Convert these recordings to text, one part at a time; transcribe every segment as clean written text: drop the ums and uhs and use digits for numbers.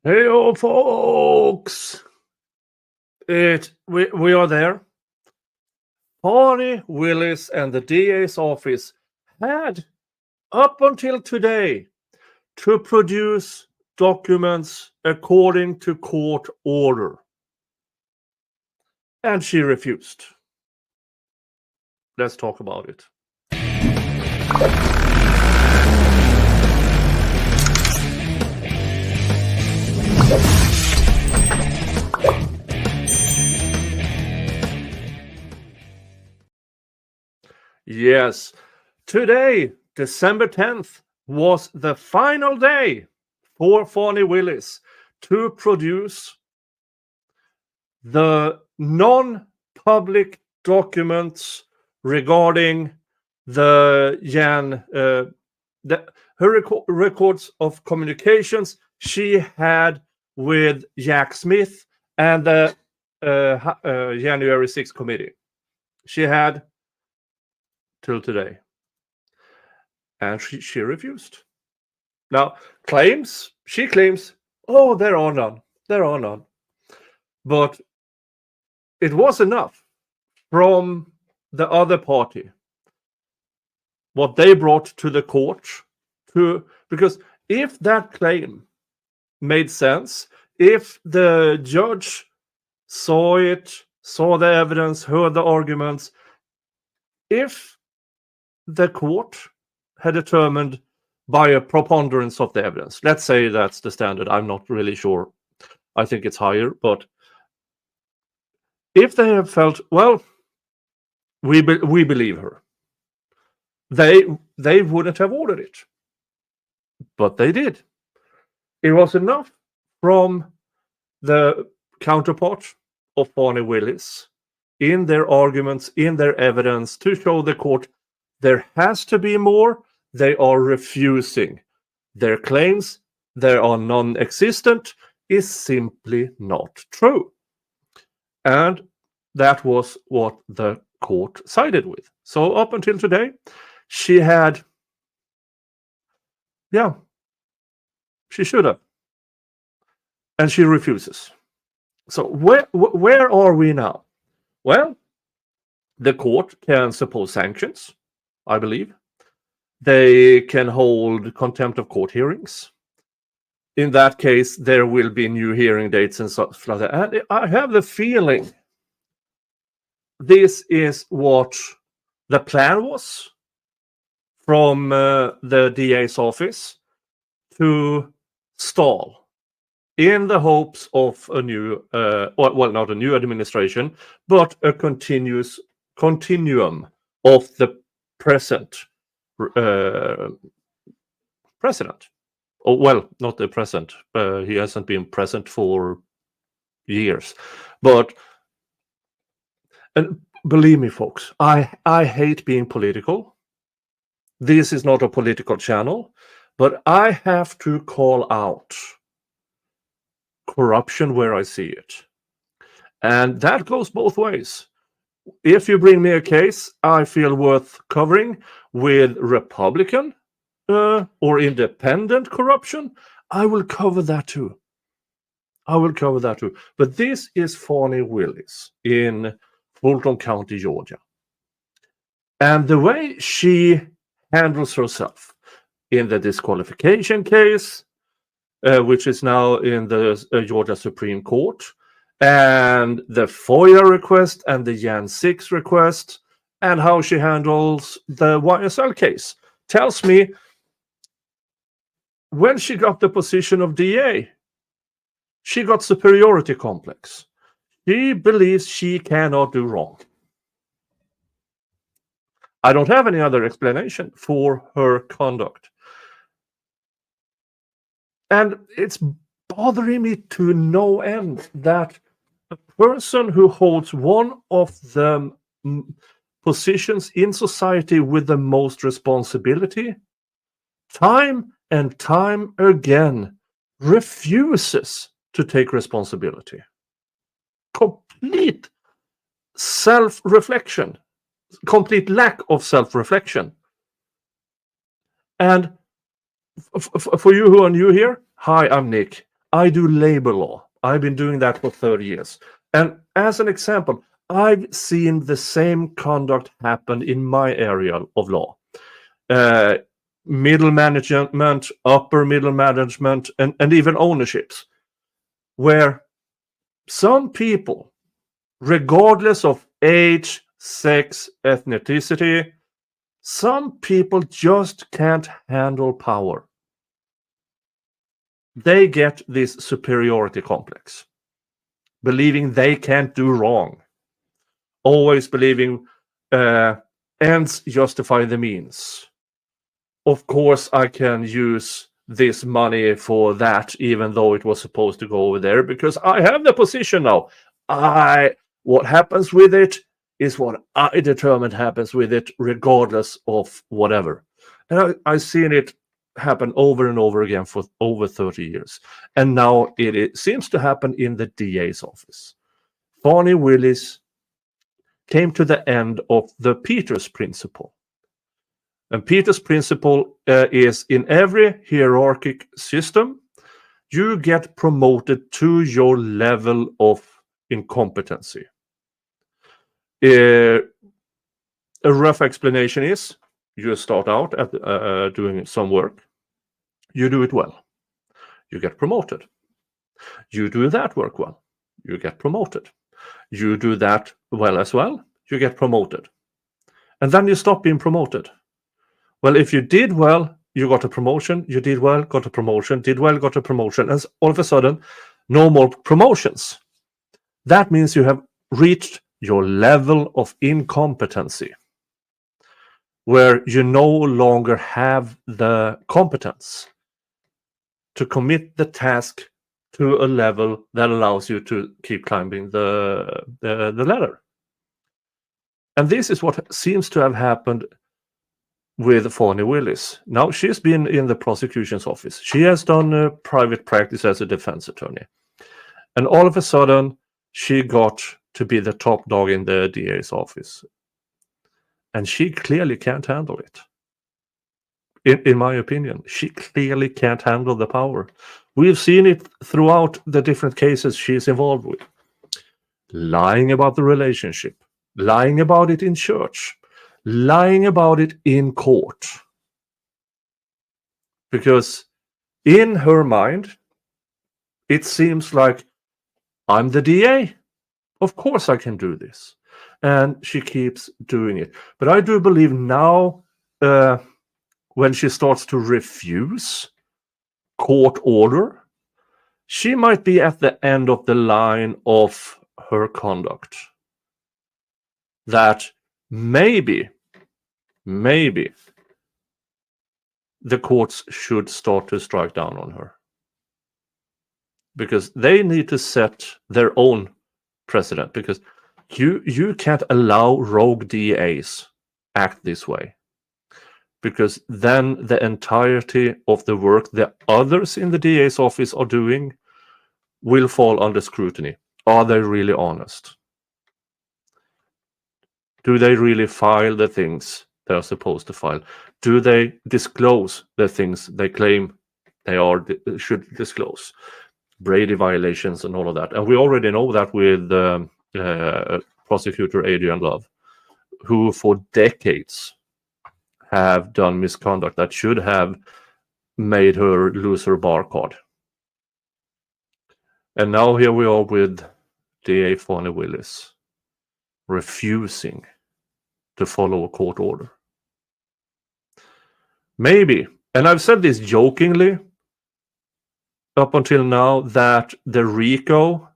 Hey, folks! We are there. Fani Willis and the DA's office had, up until today, to produce documents according to court order. And she refused. Let's talk about it. Yes, today, December 10th, was the final day for Fani Willis to produce the non-public documents regarding the records of communications she had with Jack Smith and the January 6th committee. She had till today, and she refused. Now, she claims, oh, there are none. But it was enough from the other party, what they brought to the court, because if that claim made sense, if the judge saw the evidence, heard the arguments, if the court had determined by a preponderance of the evidence, let's say that's the standard, I'm not really sure, I think it's higher, but if they have felt, well, we believe her, they wouldn't have ordered it, but they did. It was enough from the counterpart of Fani Willis in their arguments, in their evidence, to show the court there has to be more. They are refusing. Their claims, they are non-existent, is simply not true. And that was what the court sided with. So up until today, she had, she should have. And she refuses. So where are we now? Well, the court can suppose sanctions, I believe. They can hold contempt of court hearings. In that case, there will be new hearing dates and stuff like that. And I have the feeling this is what the plan was from the DA's office to stall in the hopes of a new, not a new administration, but a continuum of the present president. Oh, well, not the present. He hasn't been present for years. But and believe me, folks, I hate being political. This is not a political channel, but I have to call out corruption where I see it. And that goes both ways. If you bring me a case I feel worth covering with Republican or independent corruption, I will cover that too. But this is Fani Willis in Fulton County, Georgia. And the way she handles herself in the disqualification case, which is now in the Georgia Supreme Court, and the FOIA request and the Jan 6 request, and how she handles the YSL case, tells me when she got the position of DA, she got superiority complex. She believes she cannot do wrong. I don't have any other explanation for her conduct. And it's bothering me to no end that a person who holds one of the positions in society with the most responsibility, time and time again, refuses to take responsibility. Complete self-reflection. Complete lack of self-reflection. And for you who are new here, hi, I'm Nick. I do labor law. I've been doing that for 30 years. And as an example, I've seen the same conduct happen in my area of law. Middle management, upper middle management, and even ownerships, where some people, regardless of age, sex, ethnicity, some people just can't handle power. They get this superiority complex, believing they can't do wrong, always believing ends justify the means. Of course, I can use this money for that, even though it was supposed to go over there, because I have the position now. What happens with it is what I determined happens with it, regardless of whatever. And I've seen it happen over and over again for over 30 years. And now it seems to happen in the DA's office. Fani Willis came to the end of the Peters principle. And Peters principle is in every hierarchic system, you get promoted to your level of incompetency. A rough explanation is you start out at doing some work. You do it well. You get promoted. You do that work well. You get promoted. You do that well as well. You get promoted. And then you stop being promoted. Well, if you did well, you got a promotion. You did well, got a promotion. Did well, got a promotion. And all of a sudden, no more promotions. That means you have reached your level of incompetency, where you no longer have the competence to commit the task to a level that allows you to keep climbing the ladder. And this is what seems to have happened with Fani Willis. Now, she's been in the prosecution's office. She has done private practice as a defense attorney. And all of a sudden, she got to be the top dog in the DA's office. And she clearly can't handle it. In my opinion, she clearly can't handle the power. We've seen it throughout the different cases she's involved with. Lying about the relationship, lying about it in church, lying about it in court. Because in her mind, it seems like, I'm the DA. Of course I can do this. And she keeps doing it. But I do believe now, when she starts to refuse court order, she might be at the end of the line of her conduct. That maybe the courts should start to strike down on her. Because they need to set their own precedent. Because you can't allow rogue DAs act this way. Because then the entirety of the work the others in the DA's office are doing will fall under scrutiny. Are they really honest? Do they really file the things they are supposed to file? Do they disclose the things they claim they should disclose? Brady violations and all of that. And we already know that with prosecutor Adrian Love, who for decades have done misconduct that should have made her lose her bar card. And now here we are with DA Fani Willis refusing to follow a court order. Maybe, and I've said this jokingly up until now, that the RICO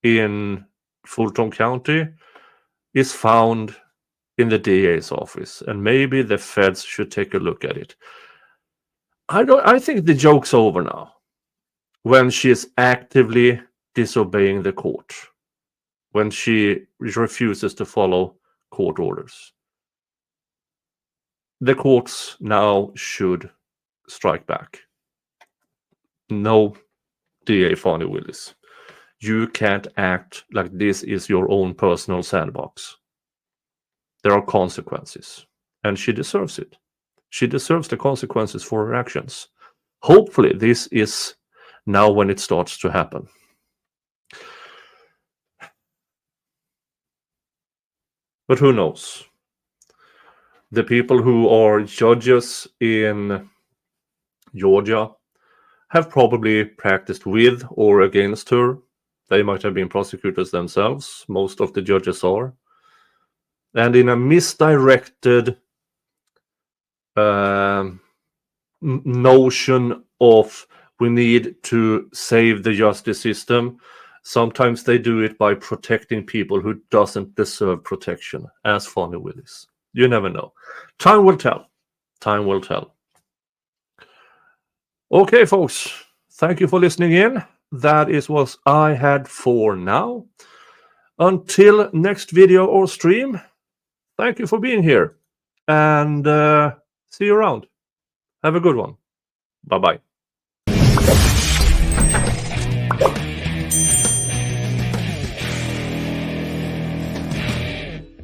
in Fulton County is found in the DA's office, and maybe the feds should take a look at it. I think the joke's over now when she is actively disobeying the court, when she refuses to follow court orders. The courts now should strike back. No, DA Fani Willis, you can't act like this is your own personal sandbox. There are consequences, and she deserves it. She deserves the consequences for her actions. Hopefully, this is now when it starts to happen. But who knows? The people who are judges in Georgia have probably practiced with or against her. They might have been prosecutors themselves. Most of the judges are. And in a misdirected notion of we need to save the justice system, sometimes they do it by protecting people who doesn't deserve protection, as Fani Willis. You never know. Time will tell. Time will tell. Okay, folks. Thank you for listening in. That is what I had for now. Until next video or stream, thank you for being here. And see you around. Have a good one. Bye-bye.